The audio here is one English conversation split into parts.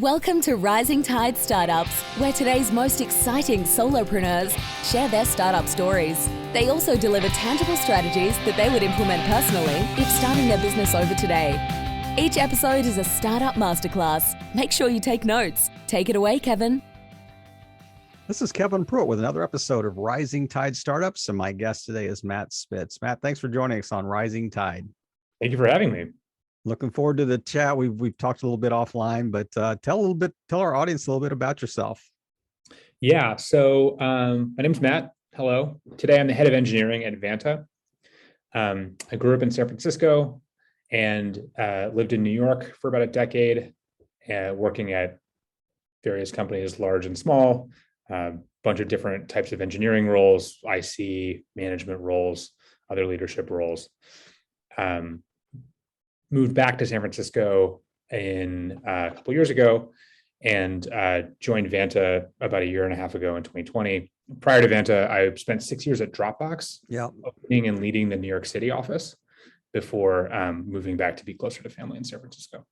Welcome to Rising Tide Startups, where today's most exciting solopreneurs share their startup stories. They also deliver tangible strategies that they would implement personally if starting their business over today. Each episode is a startup masterclass. Make sure you take notes. Take it away, Kevin. This is Kevin Pruitt with another episode of Rising Tide Startups, and my guest today is Matt Spitz. Matt, thanks for joining us on Rising Tide. Thank you for having me. Looking forward to the chat. We've talked a little bit offline, but tell our audience a little bit about yourself. Yeah, so my name's Matt. Hello. Today I'm the head of engineering at Vanta. I grew up in San Francisco and lived in New York for about a decade, working at various companies, large and small, bunch of different types of engineering roles, IC, management roles, other leadership roles. Moved back to San Francisco a couple years ago and joined Vanta about a year and a half ago in 2020. Prior to Vanta, I spent 6 years at Dropbox, opening and leading the New York City office before moving back to be closer to family in San Francisco.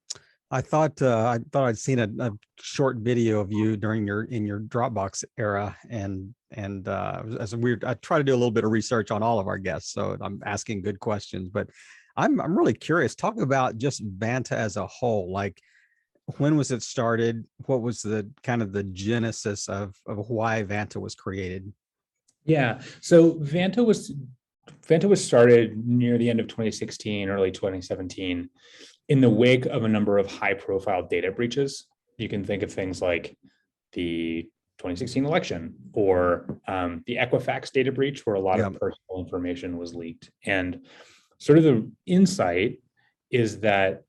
I thought I'd seen a short video of you during your Dropbox era, and as weird. I try to do a little bit of research on all of our guests, so I'm asking good questions, but I'm really curious. Talk about just Vanta as a whole. Like, when was it started? What was the kind of the genesis of why Vanta was created? Yeah, so Vanta was started near the end of 2016, early 2017, in the wake of a number of high-profile data breaches. You can think of things like the 2016 election or the Equifax data breach, where a lot of personal information was leaked. And sort of the insight is that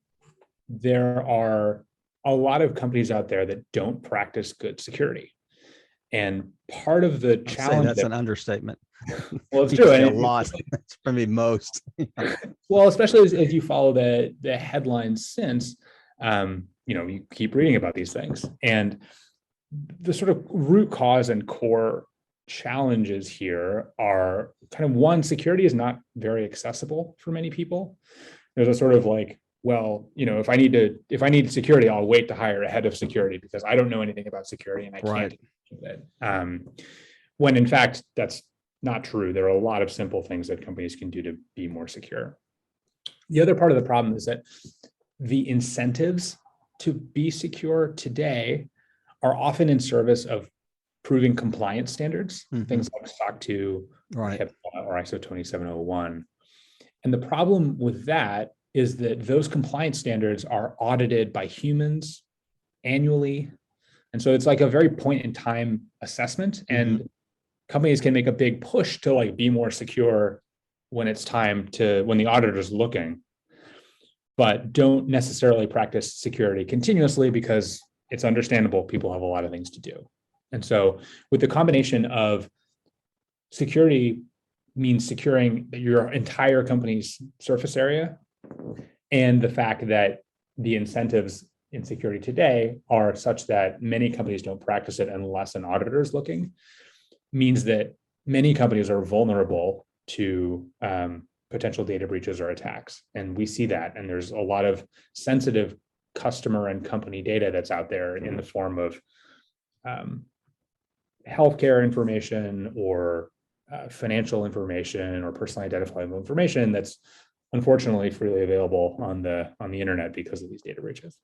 there are a lot of companies out there that don't practice good security. And part of the challenge— that's an understatement. Well, it's true. A lot. It's probably most. Well, especially as you follow the headlines since, you keep reading about these things. And the sort of root cause and core challenges here are kind of, one, security is not very accessible for many people. There's a sort of like, well, if I need security, I'll wait to hire a head of security because I don't know anything about security and I can't do it. When in fact, that's not true. There are a lot of simple things that companies can do to be more secure. The other part of the problem is that the incentives to be secure today are often in service of proving compliance standards, things like SOC 2, HIPAA, or ISO 27001. And the problem with that is that those compliance standards are audited by humans annually. And so it's like a very point in time assessment, and companies can make a big push to like be more secure when the auditor's looking, but don't necessarily practice security continuously because it's understandable. People have a lot of things to do. And so with the combination of security means securing your entire company's surface area, and the fact that the incentives in security today are such that many companies don't practice it unless an auditor is looking, means that many companies are vulnerable to potential data breaches or attacks. And we see that. And there's a lot of sensitive customer and company data that's out there in the form of healthcare information or financial information or personally identifiable information that's unfortunately freely available on the internet because of these data breaches.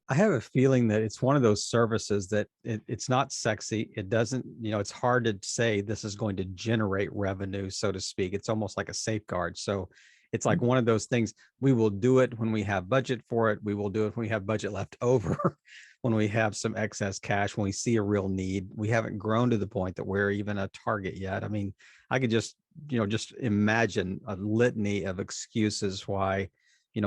I have a feeling that it's one of those services that it's not sexy. It doesn't, it's hard to say this is going to generate revenue, so to speak. It's almost like a safeguard. So it's like one of those things. We will do it when we have budget for it. We will do it when we have budget left over, when we have some excess cash, when we see a real need. We haven't grown to the point that we're even a target yet. I mean, I could just imagine a litany of excuses why,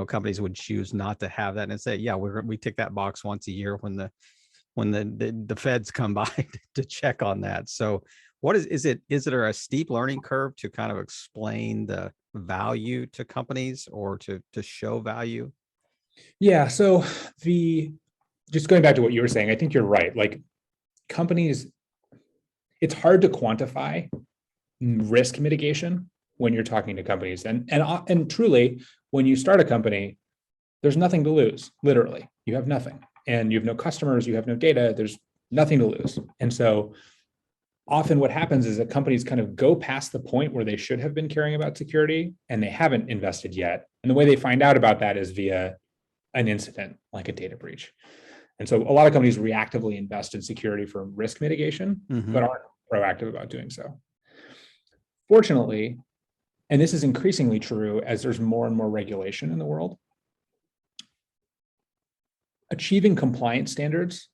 companies would choose not to have that and say, yeah, we tick that box once a year when the feds come by to check on that. So what is it a steep learning curve to kind of explain the value to companies or to show value? Yeah. So just going back to what you were saying, I think you're right. Like, companies, it's hard to quantify risk mitigation when you're talking to companies. And truly, when you start a company, there's nothing to lose. Literally, you have nothing. and you have no customers, you have no data, there's nothing to lose. And so often what happens is that companies kind of go past the point where they should have been caring about security and they haven't invested yet. And the way they find out about that is via an incident like a data breach. And so a lot of companies reactively invest in security for risk mitigation, but aren't proactive about doing so. Fortunately, and this is increasingly true as there's more and more regulation in the world, achieving compliance standards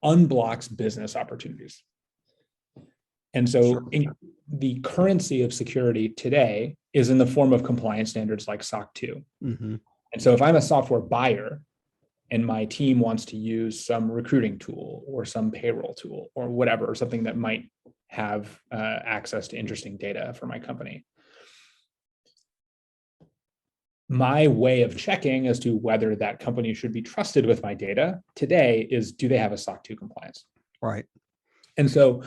unblocks business opportunities. And so the currency of security today is in the form of compliance standards like SOC 2. And so if I'm a software buyer and my team wants to use some recruiting tool or some payroll tool or whatever, or something that might have access to interesting data for my company, my way of checking as to whether that company should be trusted with my data today is, do they have a SOC 2 compliance? Right. And so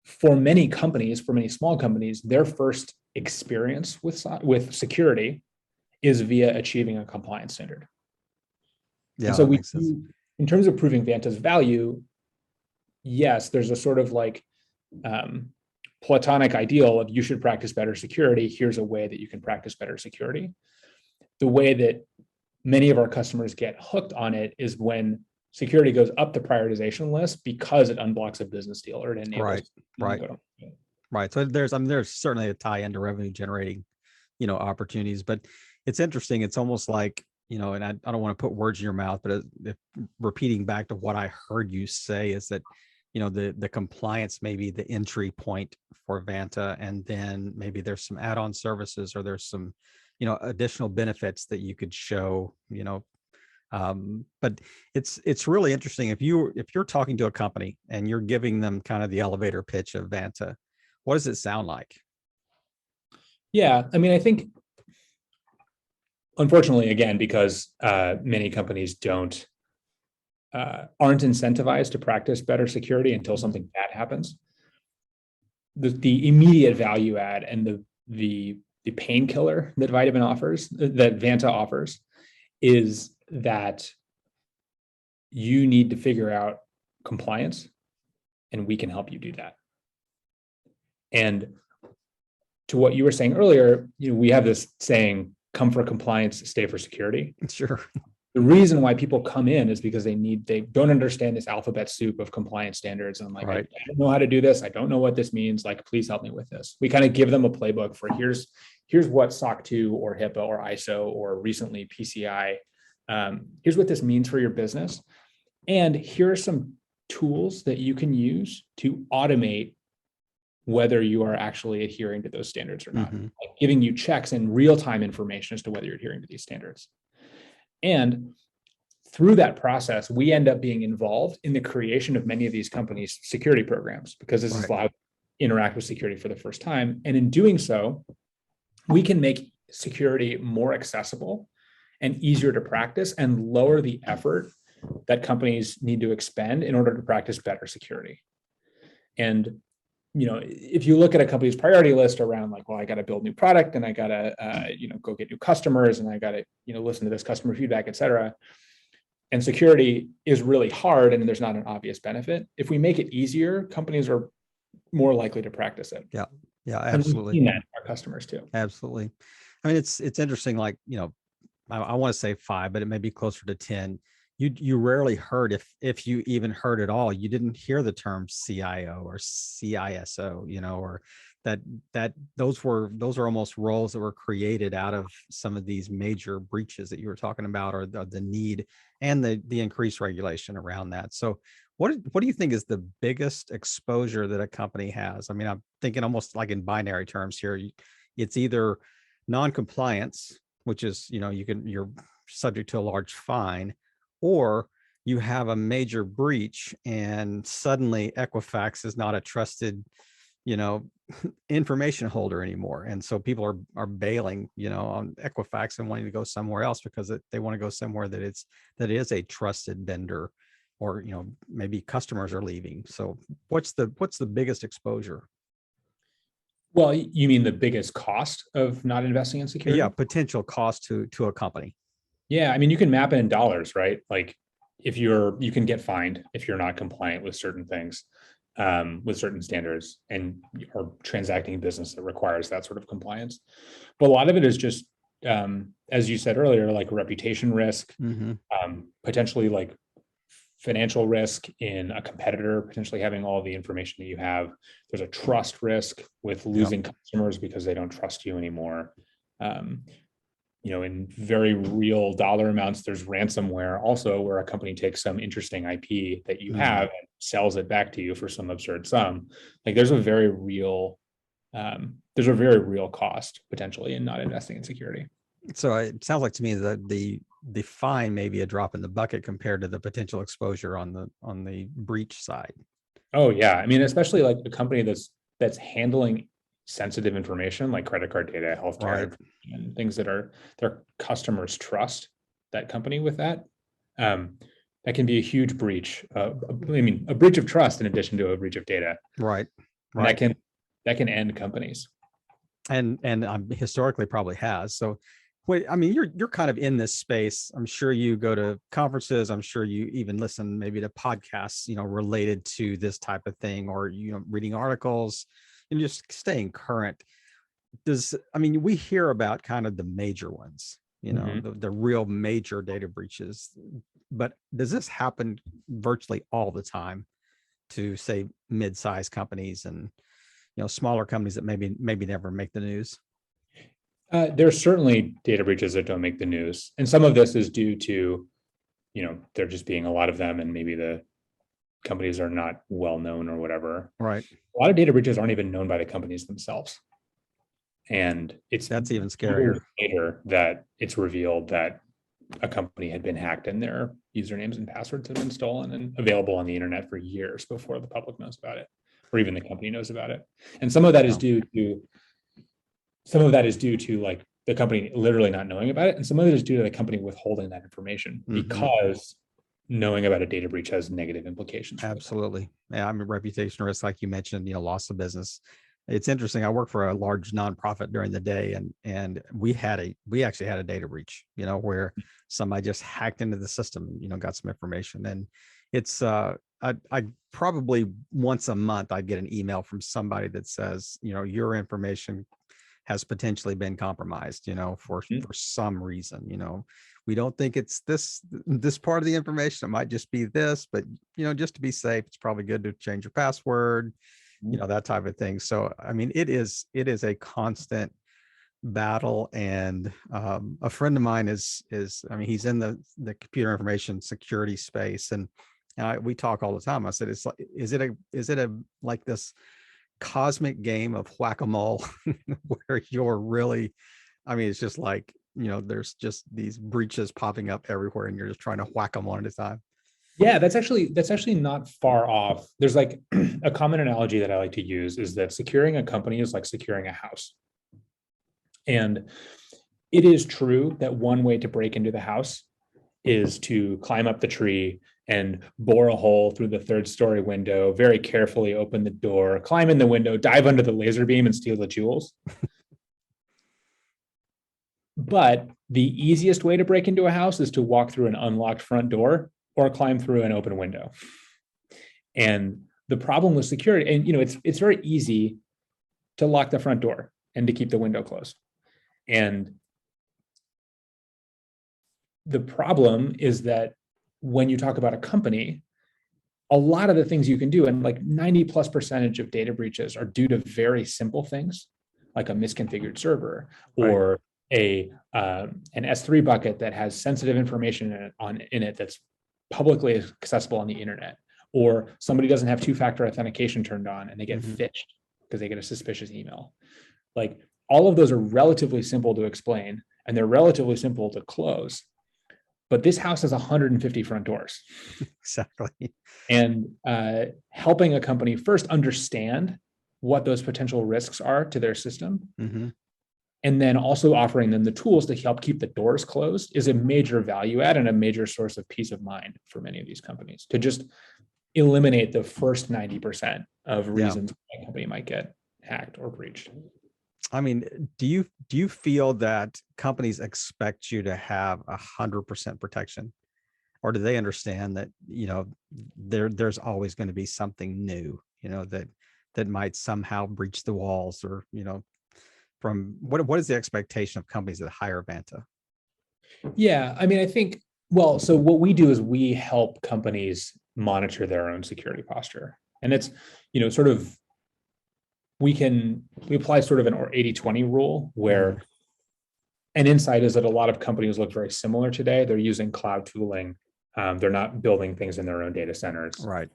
for many companies, for many small companies, their first experience with security is via achieving a compliance standard. Yeah, and so makes sense. In terms of proving Vanta's value, yes, there's a sort of like platonic ideal of you should practice better security. Here's a way that you can practice better security. The way that many of our customers get hooked on it is when security goes up the prioritization list because it unblocks a business deal or it enables. Right. So there's certainly a tie into revenue generating, opportunities, but it's interesting. It's almost like, and I don't want to put words in your mouth, but if repeating back to what I heard you say is that, the compliance may be the entry point for Vanta, and then maybe there's some add-on services or there's some, additional benefits that you could show, but it's really interesting. If you're talking to a company and you're giving them kind of the elevator pitch of Vanta, what does it sound like? Yeah. I mean, I think, unfortunately, again, because many companies aren't incentivized to practice better security until something bad happens. The immediate value add and the painkiller that Vanta offers is that you need to figure out compliance, and we can help you do that. And to what you were saying earlier, we have this saying, come for compliance, stay for security. Sure. The reason why people come in is because they don't understand this alphabet soup of compliance standards. And like, right. I don't know how to do this. I don't know what this means. Like, please help me with this. We kind of give them a playbook for here's what SOC 2 or HIPAA or ISO or recently PCI, here's what this means for your business. And here are some tools that you can use to automate whether you are actually adhering to those standards or not, like giving you checks and real-time information as to whether you're adhering to these standards. And through that process, we end up being involved in the creation of many of these companies' security programs, because this is how we interact with security for the first time. And in doing so, we can make security more accessible and easier to practice and lower the effort that companies need to expend in order to practice better security. And if you look at a company's priority list around like, well, I got to build new product and I got to, go get new customers and I got to, listen to this customer feedback, et cetera. And security is really hard and there's not an obvious benefit. If we make it easier, companies are more likely to practice it. Yeah. Yeah, absolutely. And we've seen that in our customers too. Absolutely. I mean, it's interesting. Like, I want to say 5, but it may be closer to 10. You rarely heard, if you even heard at all, you didn't hear the term CIO or CISO, or that those are almost roles that were created out of some of these major breaches that you were talking about, or the need and the increased regulation around that. So what do you think is the biggest exposure that a company has? I mean, I'm thinking almost like in binary terms here. It's either non-compliance, which is, you're subject to a large fine, or you have a major breach and suddenly Equifax is not a trusted, information holder anymore. And so people are bailing, on Equifax and wanting to go somewhere else because they want to go somewhere that is a trusted vendor, or, maybe customers are leaving. So what's the biggest exposure? Well, you mean the biggest cost of not investing in security? Yeah, potential cost to a company. Yeah, I mean, you can map it in dollars, right? Like if you can get fined if you're not compliant with certain things, with certain standards and are transacting business that requires that sort of compliance. But a lot of it is just, as you said earlier, like reputation risk, Mm-hmm. potentially like financial risk in a competitor, potentially having all the information that you have. There's a trust risk with losing customers because they don't trust you anymore. Um, in very real dollar amounts, there's ransomware also, where a company takes some interesting IP that you have and sells it back to you for some absurd sum. Like there's a very real cost potentially in not investing in security. So it sounds like to me that the fine may be a drop in the bucket compared to the potential exposure on the breach side. Oh yeah, I mean, especially like a company that's handling sensitive information like credit card data, healthcare, and things that are their customers trust that company with that. That can be a huge breach. I mean, a breach of trust in addition to a breach of data. Right. And that can end companies. And historically probably has. So, wait, I mean, you're kind of in this space. I'm sure you go to conferences. I'm sure you even listen maybe to podcasts, related to this type of thing, or reading articles and just staying current. We hear about kind of the major ones, the real major data breaches, but does this happen virtually all the time to, say, mid-sized companies and smaller companies that maybe never make the news? There's certainly data breaches that don't make the news, and some of this is due to, there just being a lot of them, and maybe the companies are not well known or whatever. Right. A lot of data breaches aren't even known by the companies themselves, and that's even scarier. Later that it's revealed that a company had been hacked and their usernames and passwords had been stolen and available on the internet for years before the public knows about it, or even the company knows about it. And some of that is due to like the company literally not knowing about it, and some of it is due to the company withholding that information because knowing about a data breach has negative implications. Absolutely. Yeah, reputation risk, like you mentioned, loss of business. It's interesting. I work for a large nonprofit during the day, and we actually had a data breach, where somebody just hacked into the system, got some information. And it's I probably once a month I'd get an email from somebody that says, your information has potentially been compromised, for some reason. We don't think it's this part of the information. It might just be this, but just to be safe, it's probably good to change your password, that type of thing. So, it is a constant battle. And a friend of mine is he's in the computer information security space, and we talk all the time. I said, is it a like this cosmic game of whack-a-mole where you're really, it's just like, there's just these breaches popping up everywhere and you're just trying to whack them one at a time? Yeah, that's actually not far off. There's like a common analogy that I like to use is that securing a company is like securing a house. And it is true that one way to break into the house is to climb up the tree and bore a hole through the third-story window, very carefully open the door, climb in the window, dive under the laser beam and steal the jewels. But the easiest way to break into a house is to walk through an unlocked front door or climb through an open window. And the problem with security, and it's very easy to lock the front door and to keep the window closed. And the problem is that when you talk about a company, a lot of the things you can do, and like 90+% of data breaches are due to very simple things, like a misconfigured server or an S3 bucket that has sensitive information in it that's publicly accessible on the internet, or somebody doesn't have two-factor authentication turned on and they get phished because they get a suspicious email. Like all of those are relatively simple to explain and they're relatively simple to close. But this house has 150 front doors. Exactly. And helping a company first understand what those potential risks are to their system, and then also offering them the tools to help keep the doors closed is a major value add and a major source of peace of mind for many of these companies, to just eliminate the first 90% of reasons why a company might get hacked or breached. I mean, do you feel that companies expect you to have 100% protection, or do they understand that, there's always going to be something new, that might somehow breach the walls, or, from what is the expectation of companies that hire Vanta? Yeah, I mean, I think, well, so what we do is we help companies monitor their own security posture. And it's, sort of, we apply sort of an 80-20 rule where an insight is that a lot of companies look very similar today. They're using cloud tooling. They're not building things in their own data centers. Right.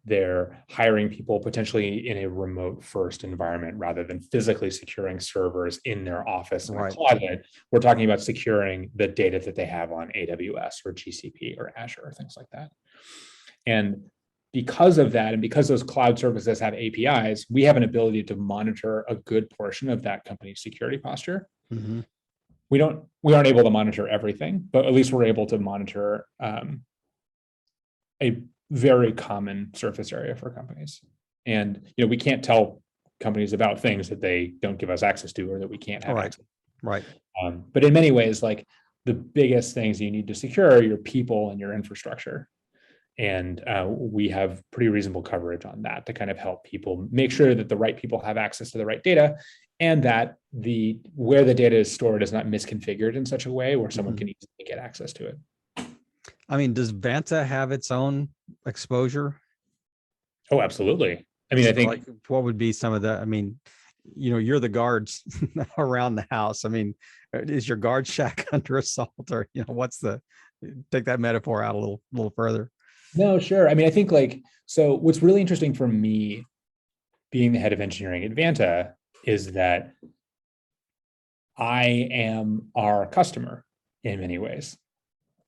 They're hiring people potentially in a remote first environment rather than physically securing servers in their office in a closet. We're talking about securing the data that they have on AWS or GCP or Azure or things like that. And because of that, and because those cloud services have APIs, we have an ability to monitor a good portion of that company's security posture. Mm-hmm. We aren't able to monitor everything, but at least we're able to monitor a very common surface area for companies. And we can't tell companies about things that they don't give us access to, or that we can't have access to. Right. But in many ways, like, the biggest things you need to secure are your people and your infrastructure. And we have pretty reasonable coverage on that to kind of help people make sure that the right people have access to the right data, and that where the data is stored is not misconfigured in such a way where someone can easily get access to it. I mean, does Vanta have its own exposure? Oh, absolutely. I mean, I think, like, what would be some of the, I mean, you're the guards around the house. I mean, is your guard shack under assault, or, take that metaphor out a little further? No, sure. I mean, I think, so what's really interesting for me being the head of engineering at Vanta is that I am our customer in many ways.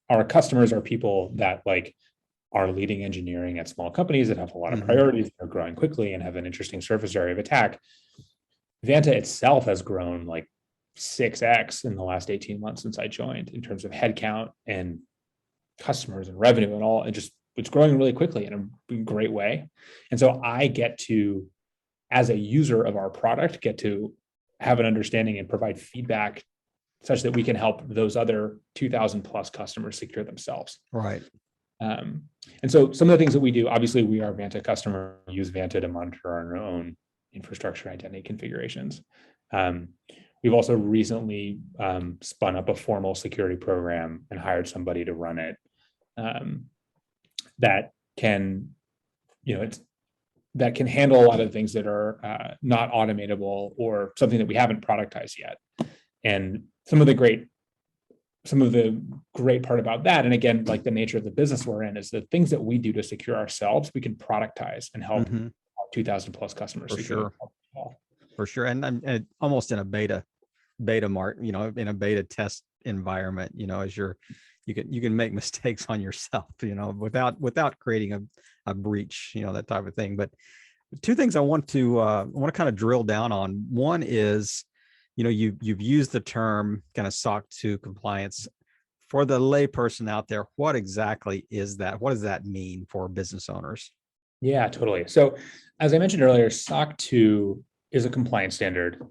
Our customers are people that are leading engineering at small companies that have a lot of priorities, that are growing quickly and have an interesting surface area of attack. Vanta itself has grown 6x in the last 18 months since I joined, in terms of headcount and customers and revenue and all. It's growing really quickly in a great way. And so I get to, as a user of our product, get to have an understanding and provide feedback such that we can help those other 2,000 plus customers secure themselves. Right. And so some of the things that we do, obviously we are Vanta customer, use Vanta to monitor our own infrastructure identity configurations. We've also recently spun up a formal security program and hired somebody to run it. That can, that can handle a lot of things that are not automatable, or something that we haven't productized yet. And some of the great part about that, and again, the nature of the business we're in, is the things that we do to secure ourselves, we can productize and help 2,000 plus customers. For sure. And I'm almost in a beta mark, in a beta test environment, as you can make mistakes on yourself, without creating a breach, that type of thing. But two things I want to kind of drill down on. One is, you've used the term kind of SOC 2 compliance. For the layperson out there, what exactly is that? What does that mean for business owners? Yeah, totally. So as I mentioned earlier, SOC 2 is a compliance standard.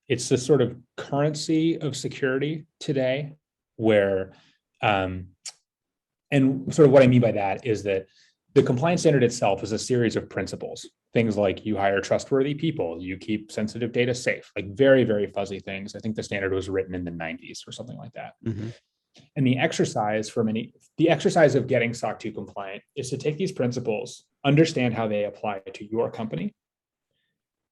It's the sort of currency of security today, where and sort of what I mean by that is that the compliance standard itself is a series of principles. Things like you hire trustworthy people, you keep sensitive data safe, very, very fuzzy things. I think the standard was written in the 90s or something like that. And the exercise of getting SOC 2 compliant is to take these principles, understand how they apply to your company,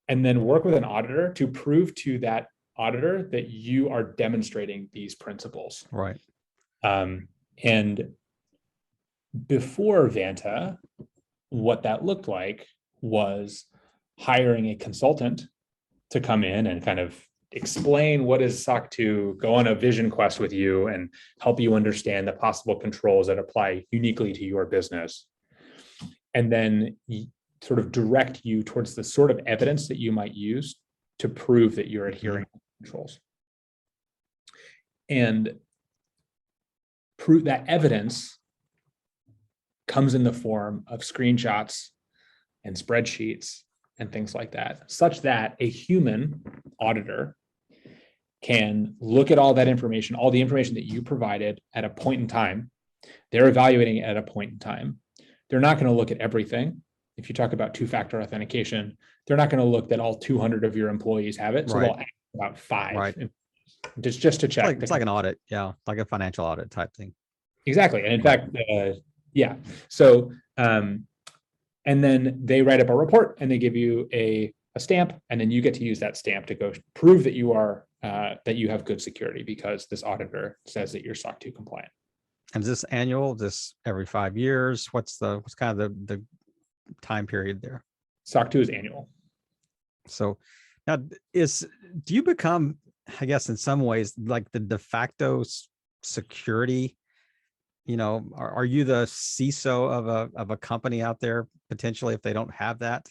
and then work with an auditor to prove to that auditor that you are demonstrating these principles. Right. And before Vanta, what that looked like was hiring a consultant to come in and kind of explain what is SOC 2, go on a vision quest with you, and help you understand the possible controls that apply uniquely to your business. And then sort of direct you towards the sort of evidence that you might use to prove that you're adhering to controls. And that evidence comes in the form of screenshots and spreadsheets and things like that, such that a human auditor can look at all that information, all the information that you provided at a point in time. They're evaluating it at a point in time. They're not going to look at everything. If you talk about two-factor authentication, they're not going to look that all 200 of your employees have it. So they'll ask about 5, right. just to check. It's like an audit. Yeah. Like a financial audit type thing. Exactly. And in fact, yeah. So, and then they write up a report and they give you a stamp, and then you get to use that stamp to go prove that you are, that you have good security because this auditor says that you're SOC 2 compliant. And is this annual, this every 5 years? What's kind of the time period there? SOC 2 is annual. So now do you become, I guess, in some ways, like the de facto security, are you the CISO of a company out there potentially if they don't have that?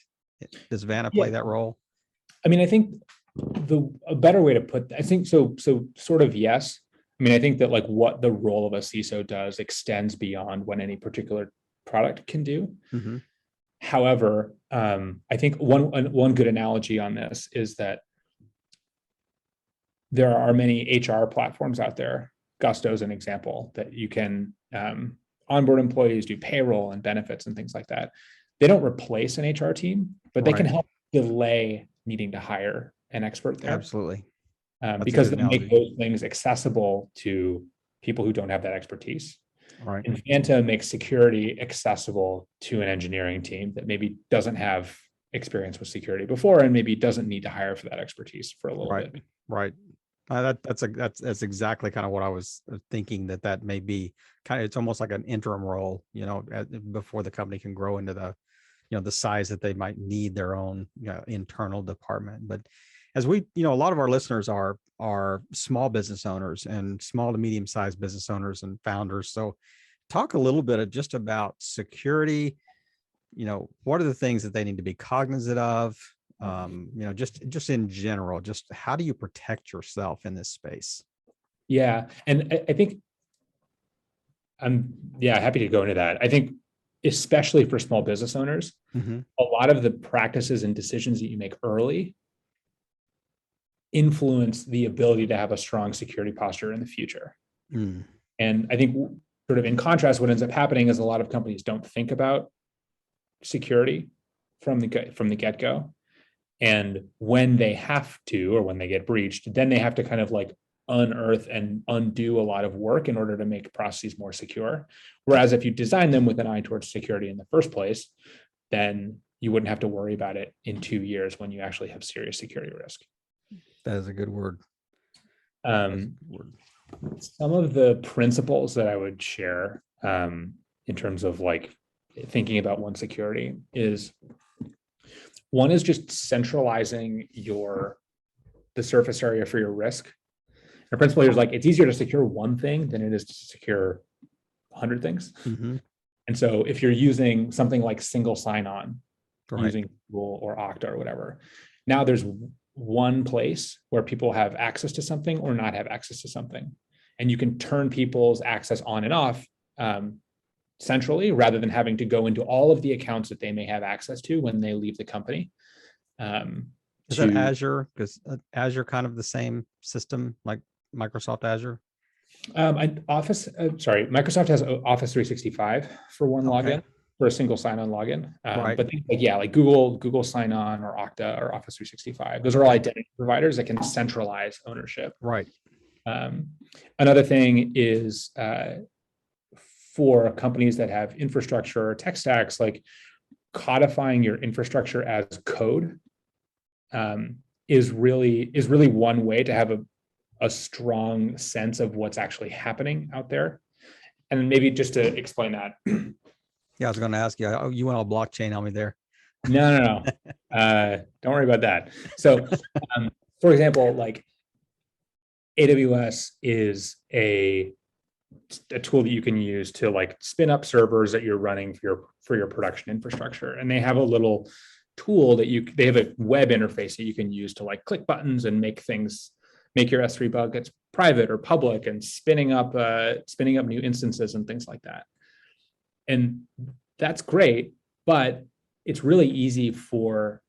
Does Vanta play that role? I mean, I think a better way to put that, I think so sort of, yes. I mean, I think that like what the role of a CISO does extends beyond what any particular product can do. Mm-hmm. However, I think one good analogy on this is that there are many HR platforms out there. Gusto is an example that you can onboard employees, do payroll and benefits and things like that. They don't replace an HR team, but they can help delay needing to hire an expert there. Absolutely. Because they make those things accessible to people who don't have that expertise. Right. And Vanta makes security accessible to an engineering team that maybe doesn't have experience with security before and maybe doesn't need to hire for that expertise for a little bit. Right. That's exactly kind of what I was thinking, that may be kind of, it's almost like an interim role, before the company can grow into the size that they might need their own internal department. But as we, a lot of our listeners are small business owners and small to medium sized business owners and founders. So talk a little bit just about security. What are the things that they need to be cognizant of? Just in general, just how do you protect yourself in this space? Yeah. And I think I'm happy to go into that. I think especially for small business owners, a lot of the practices and decisions that you make early influence the ability to have a strong security posture in the future. And I think sort of in contrast, what ends up happening is a lot of companies don't think about security from the get-go. And when they have to, or when they get breached, then they have to kind of like unearth and undo a lot of work in order to make processes more secure. Whereas if you design them with an eye towards security in the first place, then you wouldn't have to worry about it in 2 years when you actually have serious security risk. That is a good word. Some of the principles that I would share in terms of like thinking about one's security is, one is just centralizing the surface area for your risk. The principle here is like, it's easier to secure one thing than it is to secure 100 things. And so if you're using something like single sign-on, using Google or Okta or whatever, now there's one place where people have access to something or not have access to something. And you can turn people's access on and off centrally, rather than having to go into all of the accounts that they may have access to when they leave the company. Is that Azure? Because Azure kind of the same system like Microsoft Azure? Microsoft has Office 365 for one login, for a single sign-on login. But like Google sign-on or Okta or Office 365, those are all identity providers that can centralize ownership. Right. Another thing is for companies that have infrastructure or tech stacks, like codifying your infrastructure as code is really one way to have a strong sense of what's actually happening out there. And maybe just to explain that. Yeah, I was going to ask you, you went all blockchain on me there. No. Don't worry about that. So, for example, like AWS is a tool that you can use to like spin up servers that you're running for your production infrastructure. And they have a little tool that they have a web interface that you can use to like click buttons and make your S3 buckets private or public, and spinning up new instances and things like that. And that's great, but it's really easy for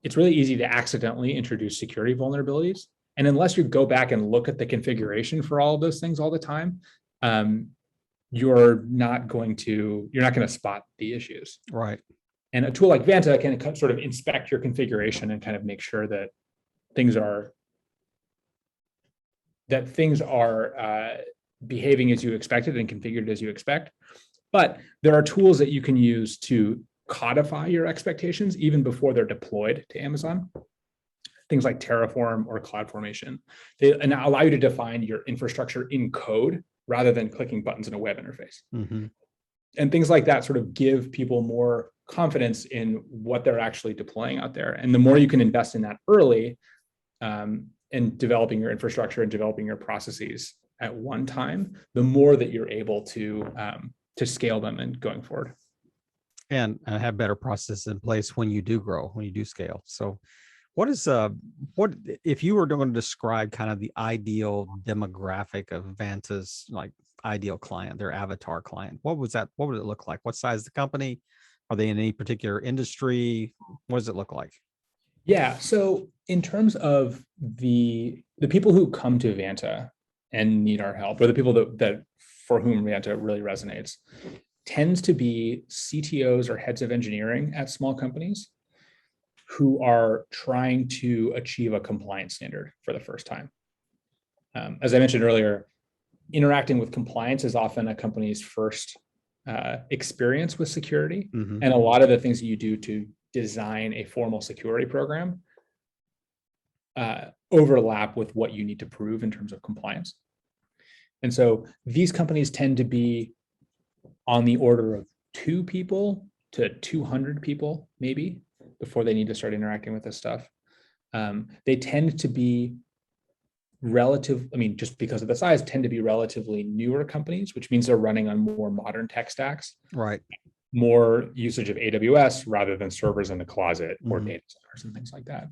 it's really easy to accidentally introduce security vulnerabilities. And unless you go back and look at the configuration for all of those things all the time, you're not going to spot the issues. Right. And a tool like Vanta can sort of inspect your configuration and kind of make sure that things are behaving as you expected and configured as you expect. But there are tools that you can use to codify your expectations even before they're deployed to Amazon. Things like Terraform or CloudFormation. They allow you to define your infrastructure in code rather than clicking buttons in a web interface. Mm-hmm. And things like that sort of give people more confidence in what they're actually deploying out there. And the more you can invest in that early, and developing your infrastructure and developing your processes at one time, the more that you're able to scale them and going forward. And have better processes in place when you do grow, when you do scale. So what if you were going to describe kind of the ideal demographic of Vanta's like ideal client, their avatar client? What would it look like? What size is the company? Are they in any particular industry? What does it look like? Yeah. So in terms of the people who come to Vanta and need our help, or the people that for whom Vanta really resonates, tends to be CTOs or heads of engineering at small companies who are trying to achieve a compliance standard for the first time. As I mentioned earlier, interacting with compliance is often a company's first experience with security. Mm-hmm. And a lot of the things that you do to design a formal security program overlap with what you need to prove in terms of compliance. And so these companies tend to be on the order of 2 people to 200 people, maybe, before they need to start interacting with this stuff. They tend to be just because of the size, tend to be relatively newer companies, which means they're running on more modern tech stacks. Right. More usage of AWS rather than servers in the closet or Mm-hmm. data centers and things like that.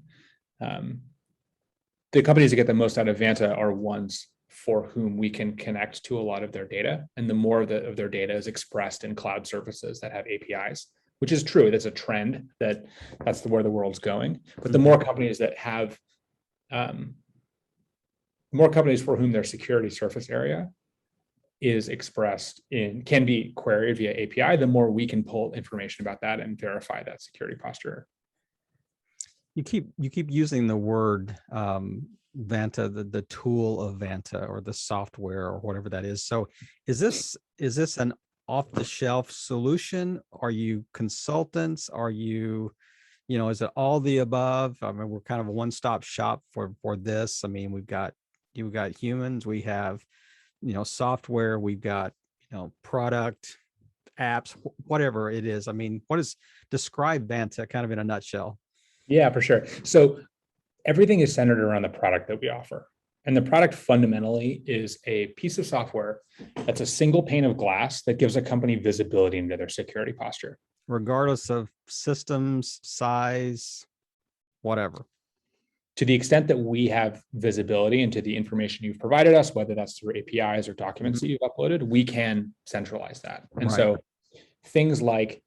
The companies that get the most out of Vanta are ones for whom we can connect to a lot of their data. And the more of their data is expressed in cloud services that have APIs, which is true. That's a trend that's where the world's going. But the more companies that have, more companies for whom their security surface area is expressed can be queried via API, the more we can pull information about that and verify that security posture. You keep using the word Vanta, the tool of Vanta or the software or whatever that is. So is this an off-the-shelf solution? Are you consultants? Are you, is it all the above? I mean, we're kind of a one-stop shop for this. I mean, we've got humans, we have, software, we've got, product, apps, whatever it is. I mean, describe Vanta kind of in a nutshell? Yeah, for sure. So everything is centered around the product that we offer. And the product fundamentally is a piece of software that's a single pane of glass that gives a company visibility into their security posture. Regardless of systems, size, whatever. To the extent that we have visibility into the information you've provided us, whether that's through APIs or documents that you've uploaded, we can centralize that. And so things like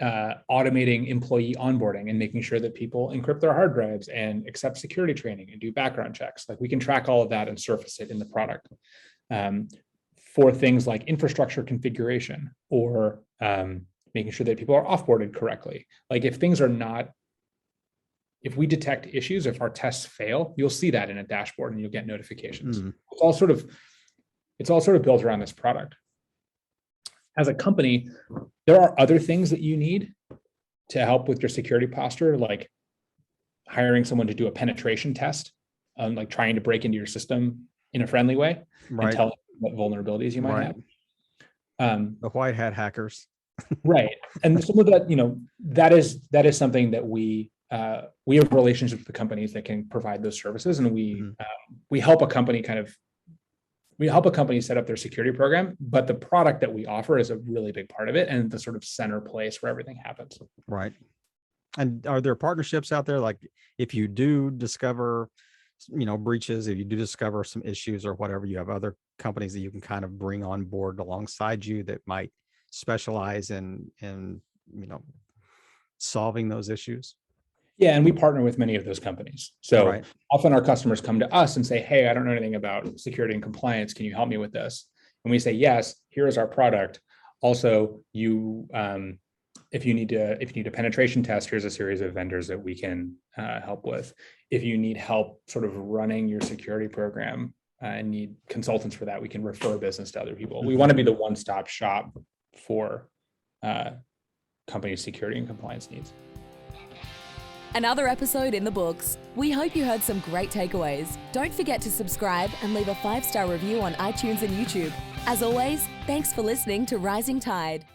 automating employee onboarding and making sure that people encrypt their hard drives and accept security training and do background checks. Like we can track all of that and surface it in the product. For things like infrastructure configuration or making sure that people are offboarded correctly. Like if we detect issues, if our tests fail, you'll see that in a dashboard and you'll get notifications. It's all sort of built around this product. As a company, there are other things that you need to help with your security posture, like hiring someone to do a penetration test, like trying to break into your system in a friendly way and tell what vulnerabilities you might have. The white hat hackers. Right. And some of that, that is something that we have relationships with the companies that can provide those services. And we help a company set up their security program, but the product that we offer is a really big part of it and the sort of center place where everything happens. Right. And are there partnerships out there? Like if you do discover, breaches, if you do discover some issues or whatever, you have other companies that you can kind of bring on board alongside you that might specialize in solving those issues? Yeah, and we partner with many of those companies. So Right. often our customers come to us and say, hey, I don't know anything about security and compliance. Can you help me with this? And we say, yes, here is our product. Also, if you need a penetration test, here's a series of vendors that we can help with. If you need help sort of running your security program and need consultants for that, we can refer business to other people. We want to be the one-stop shop for company security and compliance needs. Another episode in the books. We hope you heard some great takeaways. Don't forget to subscribe and leave a 5-star review on iTunes and YouTube. As always, thanks for listening to Rising Tide.